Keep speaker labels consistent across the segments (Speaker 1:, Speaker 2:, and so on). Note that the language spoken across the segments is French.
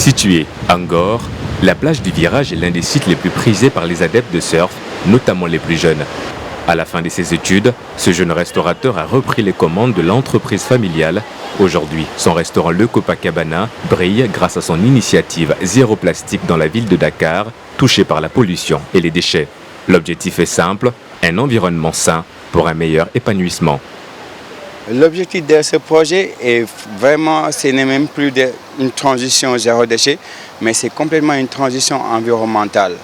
Speaker 1: Située à Ngor, la plage du Virage est l'un des sites les plus prisés par les adeptes de surf, notamment les plus jeunes. À la fin de ses études, ce jeune restaurateur a repris les commandes de l'entreprise familiale. Aujourd'hui, son restaurant Le Copacabana brille grâce à son initiative Zéro Plastique dans la ville de Dakar, touchée par la pollution et les déchets. L'objectif est simple, un environnement sain pour un meilleur épanouissement.
Speaker 2: L'objectif de ce projet est vraiment, ce n'est même plus une transition zéro déchet, mais c'est complètement une transition environnementale.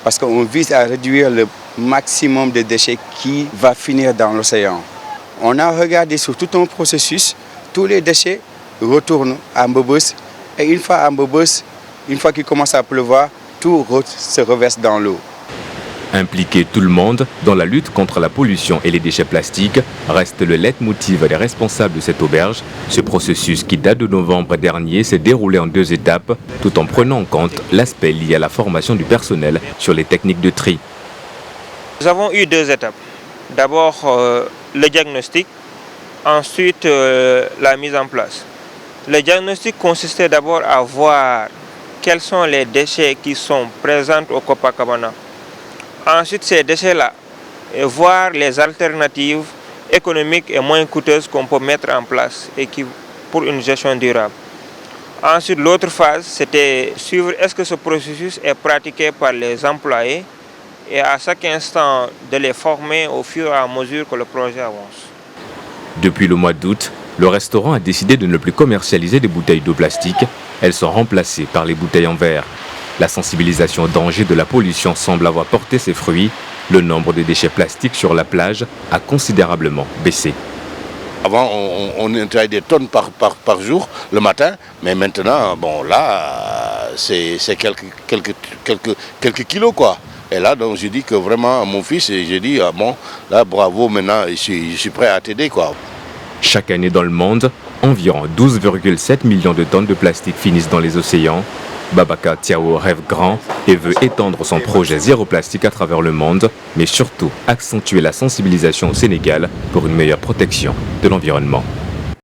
Speaker 2: Parce qu'on vise à réduire le maximum de déchets qui va finir dans l'océan. On a regardé sur tout un processus, tous les déchets retournent à Mbobos et une fois à Mbobos, une fois qu'il commence à pleuvoir, tout se reverse dans l'eau.
Speaker 1: Impliquer tout le monde dans la lutte contre la pollution et les déchets plastiques reste le leitmotiv des responsables de cette auberge. Ce processus qui date de novembre dernier s'est déroulé en 2 étapes, tout en prenant en compte l'aspect lié à la formation du personnel sur les techniques de tri.
Speaker 3: Nous avons eu 2 étapes. D'abord le diagnostic, ensuite la mise en place. Le diagnostic consistait d'abord à voir quels sont les déchets qui sont présents au Copacabana. Ensuite, ces déchets-là, voir les alternatives économiques et moins coûteuses qu'on peut mettre en place et pour une gestion durable. Ensuite, l'autre phase, c'était suivre est-ce que ce processus est pratiqué par les employés et à chaque instant de les former au fur et à mesure que le projet avance.
Speaker 1: Depuis le mois d'août, le restaurant a décidé de ne plus commercialiser des bouteilles d'eau plastique. Elles sont remplacées par les bouteilles en verre. La sensibilisation au danger de la pollution semble avoir porté ses fruits. Le nombre de déchets plastiques sur la plage a considérablement baissé.
Speaker 4: Avant, on nettoyait des tonnes par jour le matin, mais maintenant, bon, là, c'est quelques kilos, quoi. Et là, donc, je dis que vraiment, mon fils, j'ai dit, ah bon, là, bravo, maintenant, je suis prêt à t'aider, quoi.
Speaker 1: Chaque année dans le monde, environ 12,7 millions de tonnes de plastique finissent dans les océans. Babacar Tiao rêve grand et veut étendre son projet Zéro Plastique à travers le monde, mais surtout accentuer la sensibilisation au Sénégal pour une meilleure protection de l'environnement.